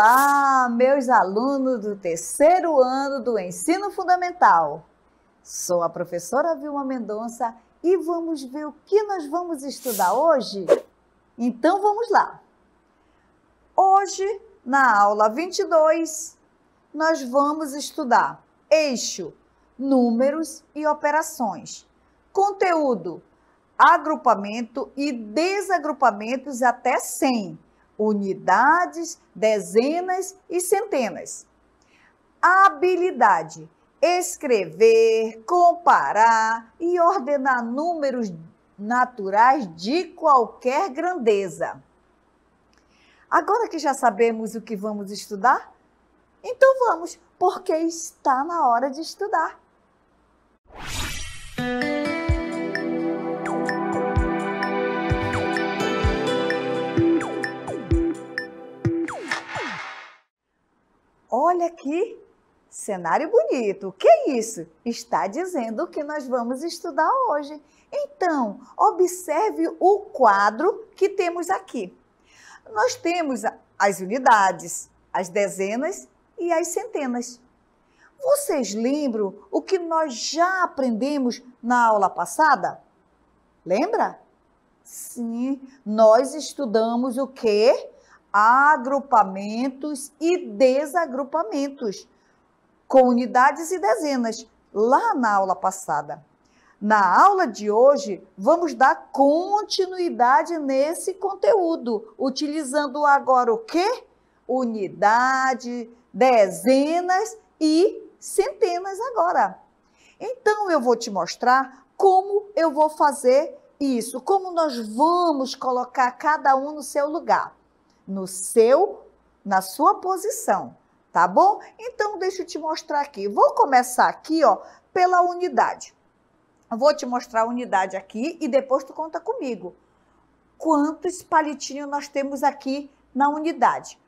Olá, meus alunos do terceiro ano do Ensino Fundamental. Sou a professora Vilma Mendonça e vamos ver o que nós vamos estudar hoje? Então vamos lá. Hoje, na aula 22, nós vamos estudar eixo, números e operações. Conteúdo, agrupamento e desagrupamentos até 100. Unidades, dezenas e centenas. Habilidade: escrever, comparar e ordenar números naturais de qualquer grandeza. Agora que já sabemos o que vamos estudar, então vamos, porque está na hora de estudar. Olha aqui, cenário bonito. O que é isso? Está dizendo o que nós vamos estudar hoje. Então, observe o quadro que temos aqui. Nós temos as unidades, as dezenas e as centenas. Vocês lembram o que nós já aprendemos na aula passada? Lembra? Sim, nós estudamos o quê? Agrupamentos e desagrupamentos, com unidades e dezenas, lá na aula passada. Na aula de hoje, vamos dar continuidade nesse conteúdo, utilizando agora o quê? Unidade, dezenas e centenas agora. Então, eu vou te mostrar como eu vou fazer isso, como nós vamos colocar cada um no seu lugar. Na sua posição, tá bom? Então, deixa eu te mostrar aqui. Vou começar aqui, ó, pela unidade. Vou te mostrar a unidade aqui e depois tu conta comigo. Quantos palitinhos nós temos aqui na unidade?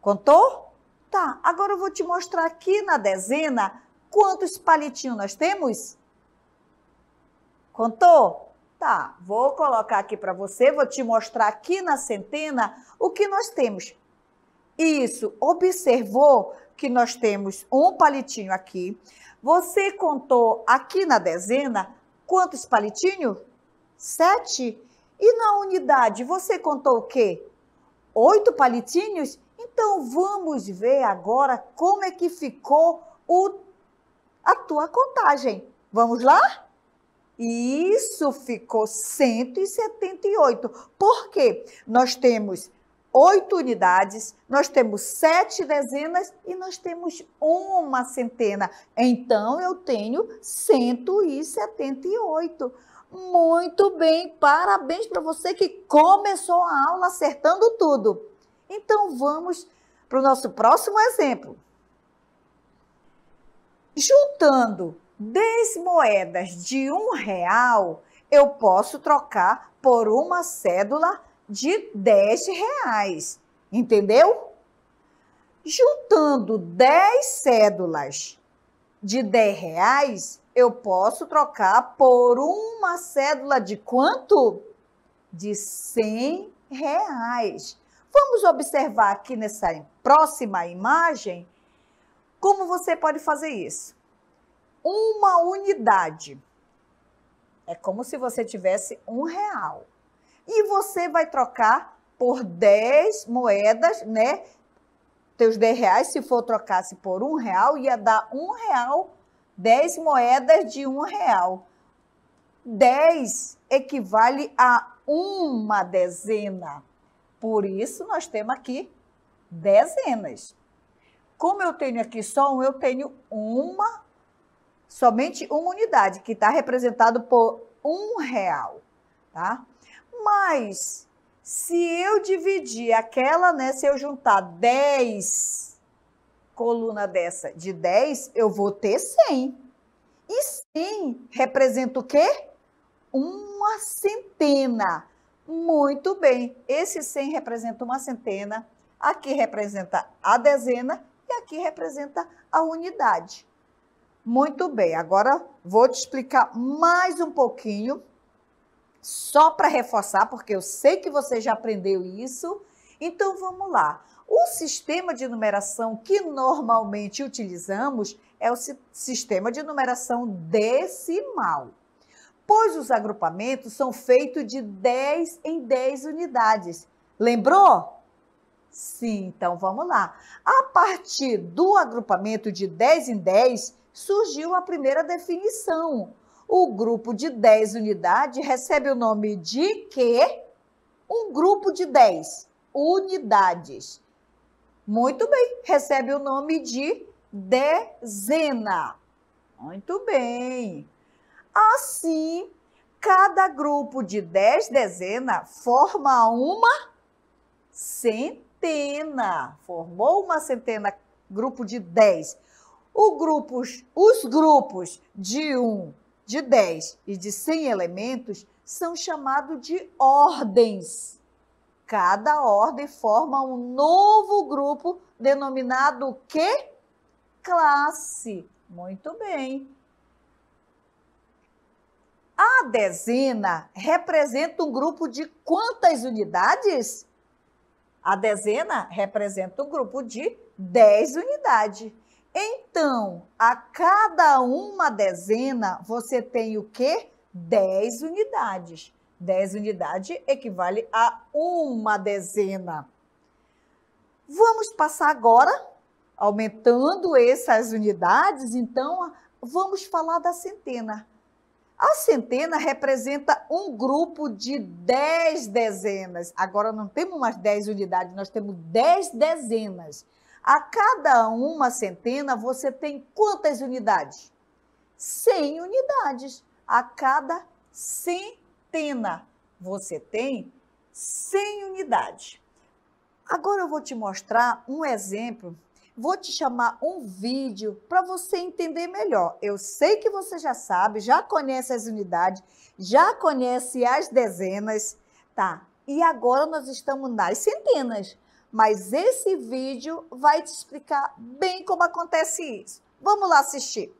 Contou? Tá, agora eu vou te mostrar aqui na dezena quantos palitinhos nós temos? Contou? Tá, vou colocar aqui para você, vou te mostrar aqui na centena o que nós temos. Isso, observou que nós temos um palitinho aqui. Você contou aqui na dezena quantos palitinhos? 7. E na unidade, você contou o quê? 8 palitinhos? Então, vamos ver agora como é que ficou a tua contagem. Vamos lá? Isso ficou 178. Por quê? Nós temos 8 unidades, nós temos 7 dezenas e nós temos uma centena. Então, eu tenho 178. Muito bem, parabéns para você que começou a aula acertando tudo. Então, vamos para o nosso próximo exemplo. Juntando 10 moedas de R$1, eu posso trocar por uma cédula de R$10. Entendeu? Juntando 10 cédulas de R$10, eu posso trocar por uma cédula de quanto? De R$100. Vamos observar aqui nessa próxima imagem como você pode fazer isso. Uma unidade. É como se você tivesse R$1. E você vai trocar por 10 moedas, né? Teus R$10, se for trocasse por R$1, ia dar R$1, 10 moedas de R$1. 10 equivale a uma dezena. Por isso, nós temos aqui dezenas. Como eu tenho aqui só um, eu tenho somente uma unidade, que está representado por R$1, tá? Mas, se eu dividir aquela, né, se eu juntar 10 colunas dessa de 10, eu vou ter 100. E 100 representa o quê? Uma centena. Muito bem, esse 100 representa uma centena, aqui representa a dezena e aqui representa a unidade. Muito bem, agora vou te explicar mais um pouquinho, só para reforçar, porque eu sei que você já aprendeu isso. Então, vamos lá. O sistema de numeração que normalmente utilizamos é o sistema de numeração decimal, pois os agrupamentos são feitos de 10 em 10 unidades. Lembrou? Sim, então vamos lá. A partir do agrupamento de 10 em 10, surgiu a primeira definição. O grupo de 10 unidades recebe o nome de quê? Um grupo de 10 unidades. Muito bem, recebe o nome de dezena. Muito bem. Assim, cada grupo de 10 dezenas forma uma centena. Formou uma centena, grupo de 10. Os grupos de 1, de 10 e de 100 elementos são chamados de ordens. Cada ordem forma um novo grupo denominado o quê? Classe. Muito bem. A dezena representa um grupo de quantas unidades? A dezena representa um grupo de 10 unidades. Então, a cada uma dezena, você tem o quê? 10 unidades. 10 unidades equivale a uma dezena. Vamos passar agora, aumentando essas unidades, então, vamos falar da centena. A centena representa um grupo de 10 dezenas. Agora não temos mais 10 unidades, nós temos 10 dezenas. A cada uma centena, você tem quantas unidades? 100 unidades. A cada centena, você tem 100 unidades. Agora eu vou te mostrar um exemplo, vou te chamar um vídeo para você entender melhor. Eu sei que você já sabe, já conhece as unidades, já conhece as dezenas, tá? E agora nós estamos nas centenas. Mas esse vídeo vai te explicar bem como acontece isso. Vamos lá assistir.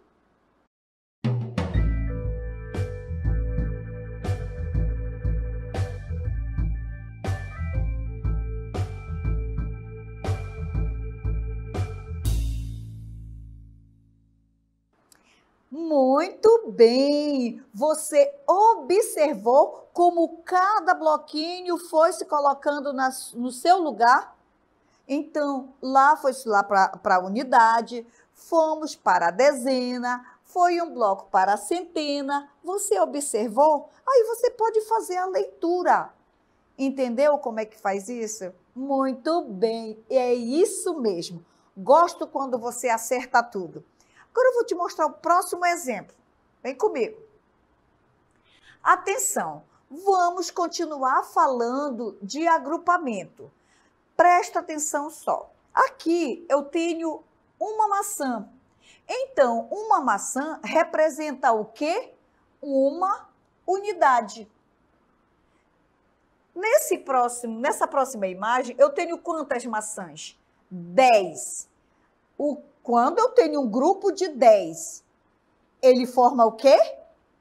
Muito bem! Você observou como cada bloquinho foi se colocando no seu lugar? Então, foi lá para a unidade, fomos para a dezena, foi um bloco para a centena. Você observou? Aí você pode fazer a leitura. Entendeu como é que faz isso? Muito bem, é isso mesmo. Gosto quando você acerta tudo. Agora eu vou te mostrar o próximo exemplo. Vem comigo. Atenção, vamos continuar falando de agrupamento. Presta atenção só. Aqui eu tenho uma maçã. Então, uma maçã representa o quê? Uma unidade. Nessa próxima imagem, eu tenho quantas maçãs? 10. Quando eu tenho um grupo de 10, ele forma o quê?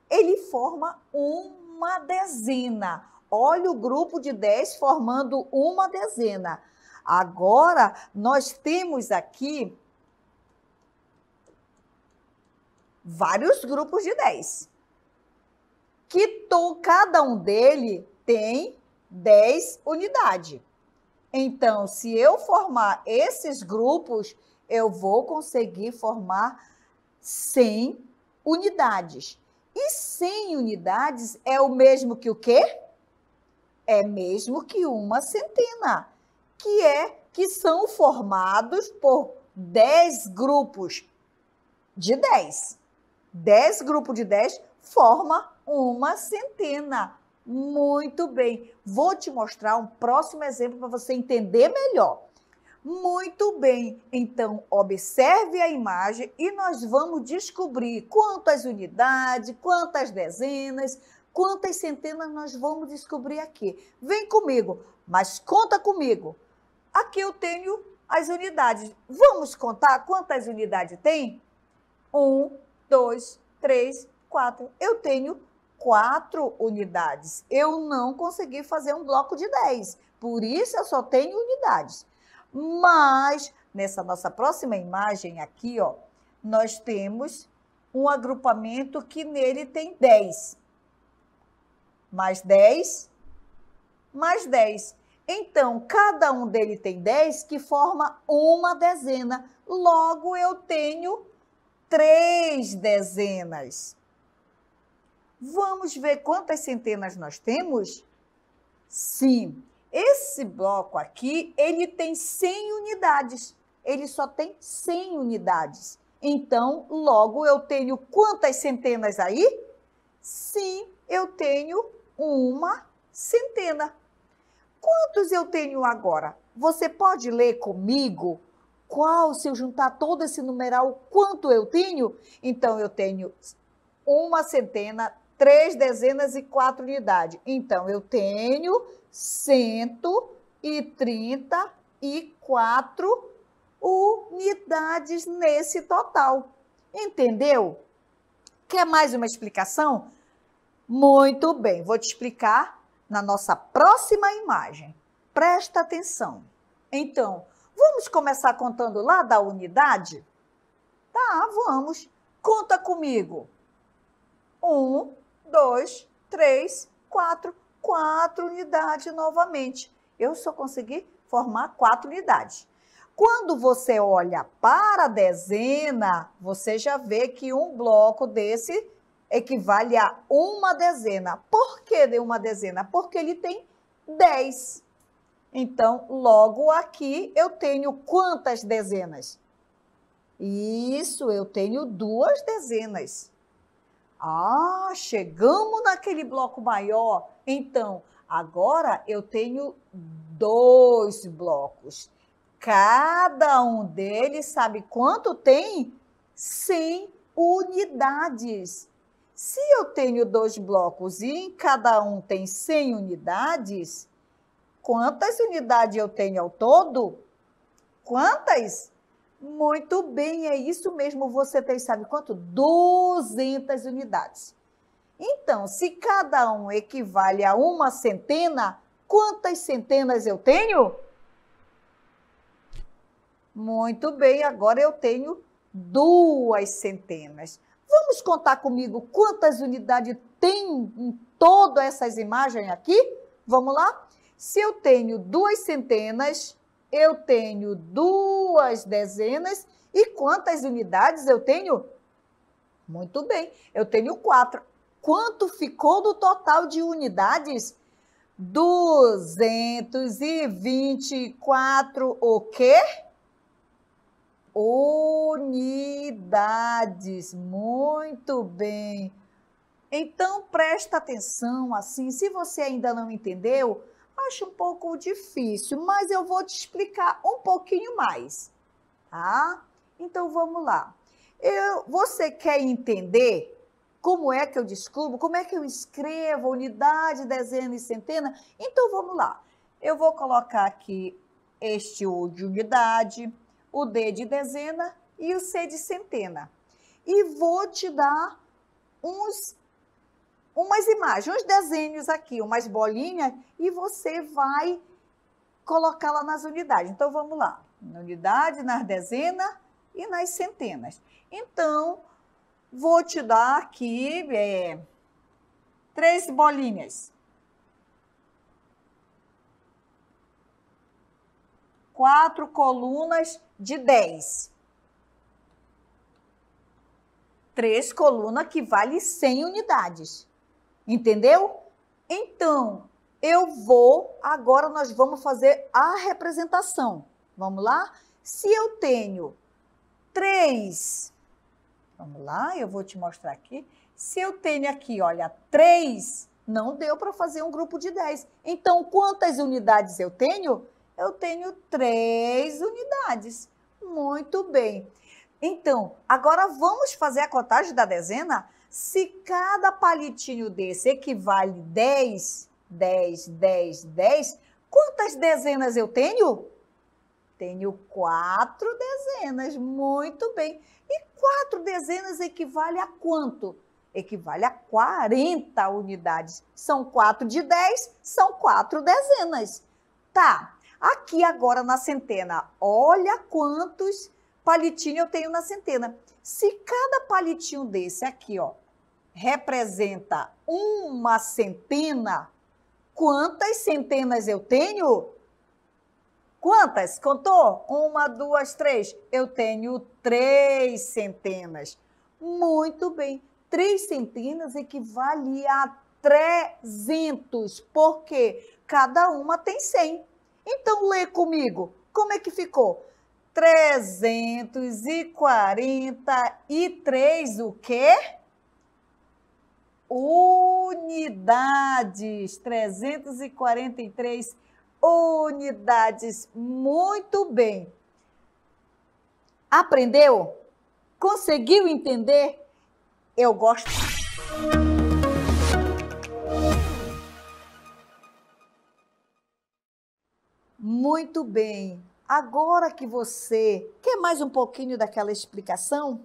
Ele forma uma dezena. Olha o grupo de 10 formando uma dezena. Agora, nós temos aqui vários grupos de 10. Cada um dele tem 10 unidades. Então, se eu formar esses grupos, eu vou conseguir formar 100 unidades. E 100 unidades é o mesmo que o quê? É mesmo que uma centena, que são formados por 10 grupos de 10. 10 grupos de 10 forma uma centena. Muito bem. Vou te mostrar um próximo exemplo para você entender melhor. Muito bem. Então, observe a imagem e nós vamos descobrir quantas unidades, quantas dezenas, quantas centenas nós vamos descobrir aqui. Vem comigo, mas conta comigo. Aqui eu tenho as unidades. Vamos contar quantas unidades tem? 1, 2, 3, 4. Eu tenho 4 unidades. Eu não consegui fazer um bloco de 10, por isso eu só tenho unidades. Mas, nessa nossa próxima imagem aqui, ó, nós temos um agrupamento que nele tem 10. Mais 10, mais 10. Então, cada um dele tem 10, que forma uma dezena. Logo, eu tenho 3 dezenas. Vamos ver quantas centenas nós temos? Sim, esse bloco aqui, ele tem 100 unidades. Ele só tem 100 unidades. Então, logo, eu tenho quantas centenas aí? Sim, eu tenho uma centena. Quantos eu tenho agora? Você pode ler comigo qual, se eu juntar todo esse numeral, quanto eu tenho? Então, eu tenho uma centena, 3 dezenas e 4 unidades. Então, eu tenho 134 unidades nesse total. Entendeu? Quer mais uma explicação? Muito bem, vou te explicar na nossa próxima imagem. Presta atenção. Então, vamos começar contando lá da unidade? Tá, vamos. Conta comigo. 1, 2, 3, 4. 4 unidades novamente. Eu só consegui formar 4 unidades. Quando você olha para a dezena, você já vê que um bloco desse equivale a uma dezena. Por que de uma dezena? Porque ele tem 10. Então, logo aqui eu tenho quantas dezenas? Isso, eu tenho 2 dezenas. Ah, chegamos naquele bloco maior. Então, agora eu tenho 2 blocos. Cada um deles, sabe quanto tem? 100 unidades. Se eu tenho 2 blocos e em cada um tem 100 unidades, quantas unidades eu tenho ao todo? Quantas? Muito bem, é isso mesmo. Você tem, sabe quanto? 200 unidades. Então, se cada um equivale a uma centena, quantas centenas eu tenho? Muito bem, agora eu tenho 2 centenas. Vamos contar comigo quantas unidades tem em todas essas imagens aqui? Vamos lá? Se eu tenho 2 centenas, eu tenho 2 dezenas. E quantas unidades eu tenho? Muito bem, eu tenho 4. Quanto ficou do total de unidades? 224 o quê? Unidades. Muito bem. Então, presta atenção, assim, se você ainda não entendeu, acho um pouco difícil, mas eu vou te explicar um pouquinho mais, tá? Então, vamos lá. Você quer entender como é que eu descubro, como é que eu escrevo unidade, dezena e centena? Então, vamos lá. Eu vou colocar aqui este U de unidade, o D de dezena e o C de centena. E vou te dar umas imagens, uns desenhos aqui, umas bolinhas, e você vai colocar lá nas unidades. Então, vamos lá. Na unidade, nas dezenas e nas centenas. Então, vou te dar aqui 3 bolinhas. 4 colunas de 10. 3 colunas que vale 100 unidades. Entendeu? Então, agora nós vamos fazer a representação. Vamos lá? Se eu tenho 3, vamos lá, eu vou te mostrar aqui. Se eu tenho aqui, olha, 3, não deu para fazer um grupo de 10. Então, quantas unidades eu tenho? Eu tenho 3 unidades. Muito bem. Então, agora vamos fazer a contagem da dezena? Se cada palitinho desse equivale 10, 10, 10, 10, quantas dezenas eu tenho? Tenho 4 dezenas. Muito bem. E 4 dezenas equivale a quanto? Equivale a 40 unidades. São 4 de 10, são 4 dezenas. Tá. Aqui agora na centena, olha quantos palitinhos eu tenho na centena. Se cada palitinho desse aqui, ó, representa uma centena, quantas centenas eu tenho? Quantas? Contou? 1, 2, 3. Eu tenho 3 centenas. Muito bem. 3 centenas equivale a 300, porque cada uma tem 100. Então, lê comigo. Como é que ficou? 343 o quê? Unidades. 343 unidades. Muito bem. Aprendeu? Conseguiu entender? Eu gosto. Muito bem. Agora que você quer mais um pouquinho daquela explicação?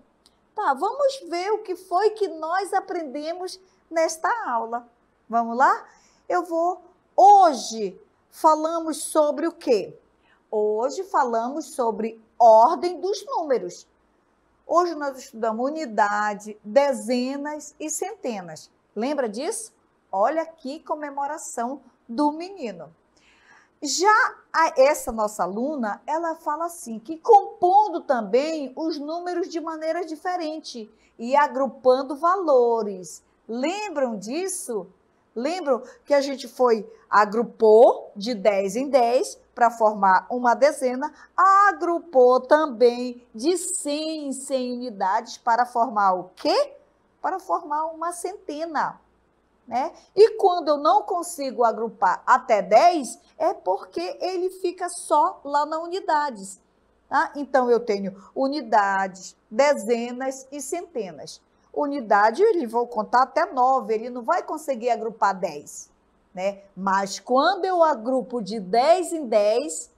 Tá, vamos ver o que foi que nós aprendemos nesta aula. Vamos lá? Hoje falamos sobre o quê? Hoje falamos sobre ordem dos números. Hoje nós estudamos unidade, dezenas e centenas. Lembra disso? Olha aqui comemoração do menino. Já essa nossa aluna, ela fala assim, que compondo também os números de maneira diferente e agrupando valores. Lembram disso? Lembram que a gente agrupou de 10 em 10 para formar uma dezena, agrupou também de 100 em 100 unidades para formar o quê? Para formar uma centena. Né? E quando eu não consigo agrupar até 10, é porque ele fica só lá na unidades. Tá? Então, eu tenho unidades, dezenas e centenas. Unidade, ele vou contar até 9, ele não vai conseguir agrupar 10. Né? Mas quando eu agrupo de 10 em 10,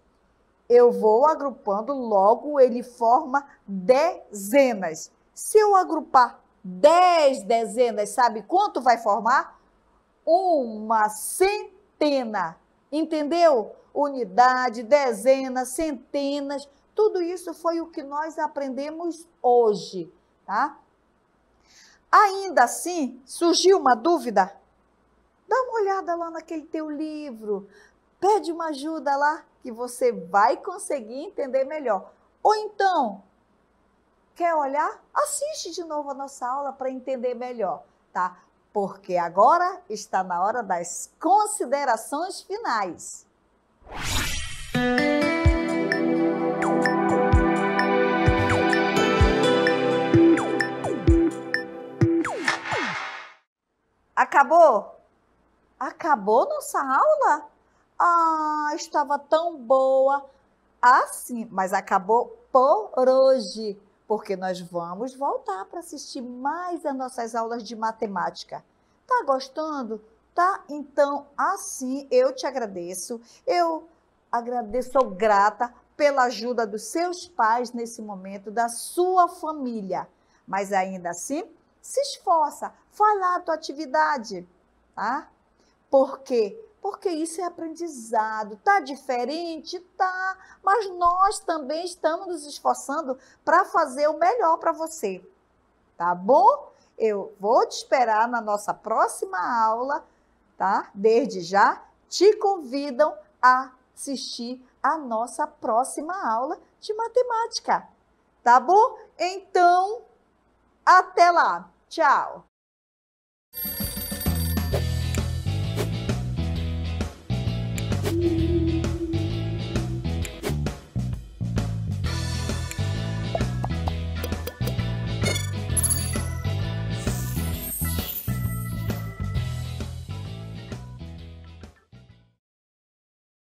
eu vou agrupando, logo ele forma dezenas. Se eu agrupar 10 dezenas, sabe quanto vai formar? Uma centena, entendeu? Unidade, dezenas, centenas, tudo isso foi o que nós aprendemos hoje, tá? Ainda assim, surgiu uma dúvida? Dá uma olhada lá naquele teu livro, pede uma ajuda lá, que você vai conseguir entender melhor. Ou então, quer olhar? Assiste de novo a nossa aula para entender melhor, tá? Porque agora está na hora das considerações finais. Acabou? Acabou nossa aula? Ah, estava tão boa. Ah, sim, mas acabou por hoje, porque nós vamos voltar para assistir mais as nossas aulas de matemática. Tá gostando? Tá? Então, assim, eu te agradeço. Eu agradeço, sou grata pela ajuda dos seus pais nesse momento, da sua família. Mas ainda assim, se esforça, faz lá a tua atividade, tá? Por quê? Porque isso é aprendizado. Tá diferente? Tá. Mas nós também estamos nos esforçando para fazer o melhor para você. Tá bom? Eu vou te esperar na nossa próxima aula, tá? Desde já, te convidam a assistir a nossa próxima aula de matemática. Tá bom? Então, até lá. Tchau.